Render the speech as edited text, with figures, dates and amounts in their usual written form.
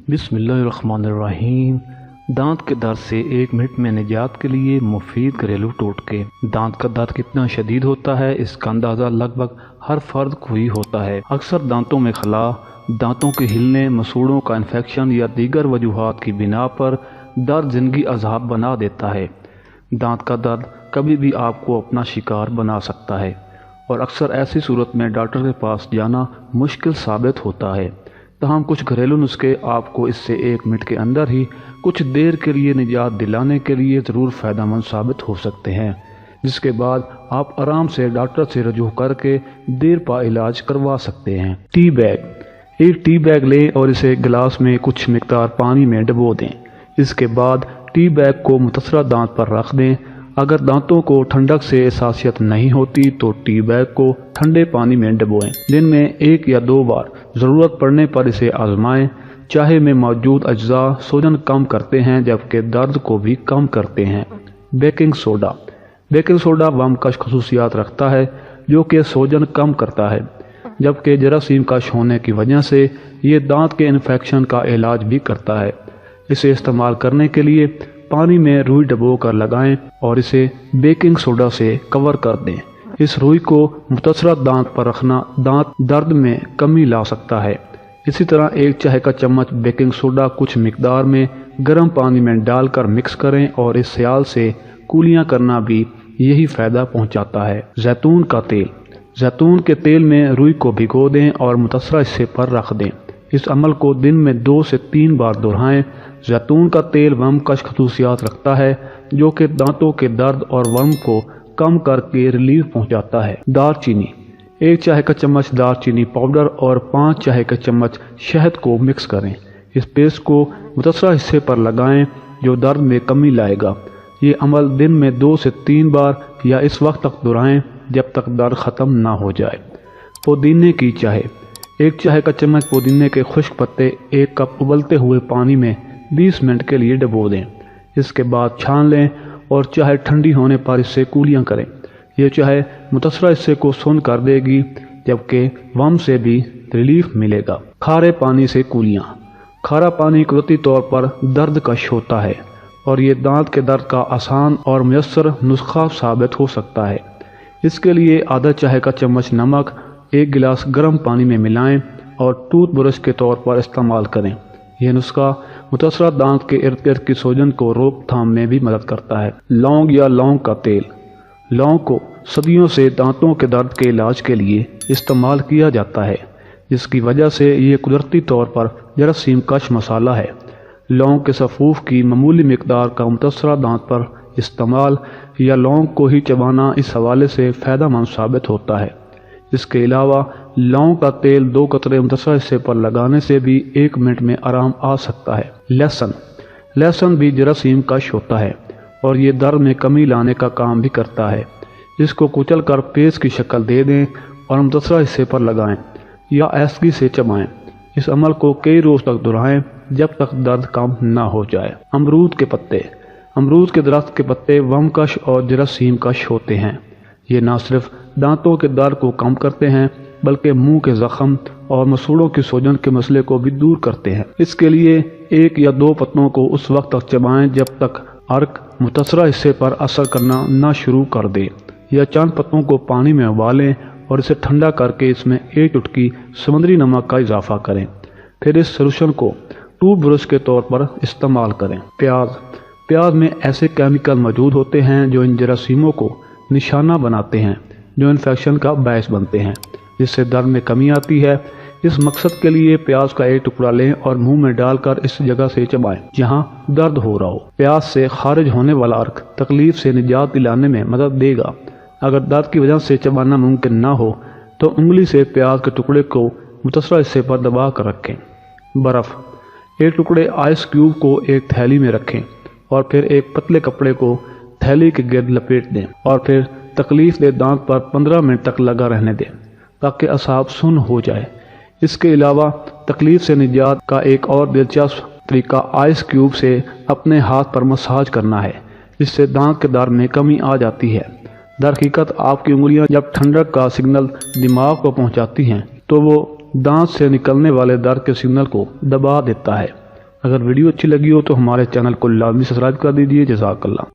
بسم اللہ الرحمن الرحیم۔ دانت کے درد سے 1 منٹ میں نجات کے لیے مفید گھریلو ٹوٹکے۔ دانت کا درد کتنا شدید ہوتا ہے اس کا اندازہ لگ بھگ ہر فرد کو ہی ہوتا ہے۔ اکثر دانتوں میں خلا، دانتوں کے ہلنے، مسوڑوں کا انفیکشن یا دیگر وجوہات کی بنا پر درد زندگی عذاب بنا دیتا ہے۔ دانت کا درد کبھی بھی آپ کو اپنا شکار بنا سکتا ہے اور اکثر ایسی صورت میں ڈاکٹر کے پاس جانا مشکل ثابت ہوتا ہے۔ تاہم کچھ گھریلو نسخے آپ کو اس سے 1 منٹ کے اندر ہی کچھ دیر کے لیے نجات دلانے کے لیے ضرور فائدہ مند ثابت ہو سکتے ہیں، جس کے بعد آپ آرام سے ڈاکٹر سے رجوع کر کے دیر پا علاج کروا سکتے ہیں۔ Tea bag. ایک ٹی بیگ لیں اور اسے گلاس میں کچھ مقدار پانی میں ڈبو دیں۔ اس کے بعد ٹی بیگ کو متاثرہ دانت پر رکھ دیں۔ اگر دانتوں کو ٹھنڈک سے حساسیت نہیں ہوتی تو ٹی بیگ کو ٹھنڈے پانی میں ڈبوئیں۔ دن میں 1 یا 2 بار ضرورت پڑنے پر اسے آزمائیں۔ چائے میں موجود اجزاء سوجن کم کرتے ہیں جبکہ درد کو بھی کم کرتے ہیں۔ Baking soda. بیکنگ سوڈا وم کش خصوصیات رکھتا ہے جو کہ سوجن کم کرتا ہے، جبکہ جراثیم کش ہونے کی وجہ سے یہ دانت کے انفیکشن کا علاج بھی کرتا ہے۔ اسے استعمال کرنے کے لیے پانی میں روئی ڈبو کر لگائیں اور اسے بیکنگ سوڈا سے کور کر دیں۔ اس روئی کو متاثرہ دانت پر رکھنا دانت درد میں کمی لا سکتا ہے۔ اسی طرح 1 چائے کا چمچ بیکنگ سوڈا کچھ مقدار میں گرم پانی میں ڈال کر مکس کریں اور اس سیال سے کولیاں کرنا بھی یہی فائدہ پہنچاتا ہے۔ زیتون کا تیل۔ زیتون کے تیل میں روئی کو بھگو دیں اور متاثرہ حصے پر رکھ دیں۔ اس عمل کو دن میں 2 سے 3 بار دہرائیں۔ زیتون کا تیل ورم کش خصوصیات رکھتا ہے جو کہ دانتوں کے درد اور ورم کو کم کر کے ریلیف پہنچاتا ہے۔ دار چینی۔ 1 چائے کا چمچ دار چینی پاؤڈر اور 5 چائے کا چمچ شہد کو مکس کریں۔ اس پیسٹ کو متاثرہ حصے پر لگائیں جو درد میں کمی لائے گا۔ یہ عمل دن میں 2 سے 3 بار یا اس وقت تک دہرائیں جب تک درد ختم نہ ہو جائے۔ پودینے کی چائے۔ 1 چائے کا چمچ پودینے کے خشک پتے 1 کپ ابلتے ہوئے پانی میں 20 منٹ کے لیے ڈبو دیں۔ اس کے بعد چھان لیں اور چائے ٹھنڈی ہونے پر اس سے کولیاں کریں۔ یہ چائے متاثرہ حصے کو سن کر دے گی جبکہ ورم سے بھی ریلیف ملے گا۔ کھارے پانی سے کولیاں۔ کھارا پانی قدرتی طور پر درد کش ہوتا ہے اور یہ دانت کے درد کا آسان اور میسر نسخہ ثابت ہو سکتا ہے۔ اس کے لیے آدھا چائے کا چمچ نمک 1 گلاس گرم پانی میں ملائیں اور ٹوتھ برش کے طور پر استعمال کریں۔ یہ نسخہ متاثرہ دانت کے ارد گرد کی سوجن کو روک تھام میں بھی مدد کرتا ہے۔ لونگ یا لونگ کا تیل۔ لونگ کو صدیوں سے دانتوں کے درد کے علاج کے لیے استعمال کیا جاتا ہے، جس کی وجہ سے یہ قدرتی طور پر جراثیم کش مسالہ ہے۔ لونگ کے سفوف کی معمولی مقدار کا متاثرہ دانت پر استعمال یا لونگ کو ہی چبانا اس حوالے سے فائدہ مند ثابت ہوتا ہے۔ اس کے علاوہ لونگ کا تیل 2 قطرے متاثرہ حصے پر لگانے سے بھی 1 منٹ میں آرام آ سکتا ہے۔ لہسن۔ لہسن بھی جراثیم کش ہوتا ہے اور یہ درد میں کمی لانے کا کام بھی کرتا ہے۔ اس کو کچل کر پیسٹ کی شکل دے دیں اور متاثرہ حصے پر لگائیں یا ایسکی سے چبائیں۔ اس عمل کو کئی روز تک دہرائیں جب تک درد کم نہ ہو جائے۔ امرود کے پتے۔ امرود کے درخت کے پتے ورم کش اور جراثیم کش ہوتے ہیں۔ یہ نہ صرف دانتوں کے درد کو کم کرتے ہیں بلکہ منہ کے زخم اور مسوڑوں کی سوجن کے مسئلے کو بھی دور کرتے ہیں۔ اس کے لیے 1 یا 2 پتوں کو اس وقت تک چبائیں جب تک عرق متاثرہ حصے پر اثر کرنا نہ شروع کر دے، یا چند پتوں کو پانی میں ابالیں اور اسے ٹھنڈا کر کے اس میں 1 چٹکی سمندری نمک کا اضافہ کریں۔ پھر اس سلوشن کو ٹوتھ برش کے طور پر استعمال کریں۔ پیاز۔ پیاز میں ایسے کیمیکل موجود ہوتے ہیں جو ان جراثیموں کو نشانہ بناتے ہیں جو انفیکشن کا باعث بنتے ہیں، جس سے درد میں کمی آتی ہے۔ اس مقصد کے لیے پیاز کا 1 ٹکڑا لیں اور منہ میں ڈال کر اس جگہ سے چبائیں جہاں درد ہو رہا ہو۔ پیاز سے خارج ہونے والا عرق تکلیف سے نجات دلانے میں مدد دے گا۔ اگر درد کی وجہ سے چبانا ممکن نہ ہو تو انگلی سے پیاز کے ٹکڑے کو متاثرہ حصے پر دبا کر رکھیں۔ برف۔ 1 ٹکڑے آئس کیوب کو ایک تھیلی میں رکھیں اور پھر ایک پتلے کپڑے کو تھیلی کے گرد لپیٹ دیں اور پھر تکلیف دہ دانت پر 15 منٹ تک لگا رہنے دیں تاکہ اعصاب سن ہو جائے۔ اس کے علاوہ تکلیف سے نجات کا ایک اور دلچسپ طریقہ آئس کیوب سے اپنے ہاتھ پر مساج کرنا ہے، جس سے دانت کے درد میں کمی آ جاتی ہے۔ در حقیقت آپ کی انگلیاں جب ٹھنڈک کا سگنل دماغ کو پہنچاتی ہیں تو وہ دانت سے نکلنے والے درد کے سگنل کو دبا دیتا ہے۔ اگر ویڈیو اچھی لگی ہو تو ہمارے چینل کو لازمی سبسکرائب کر دیجیے۔ جزاک اللہ۔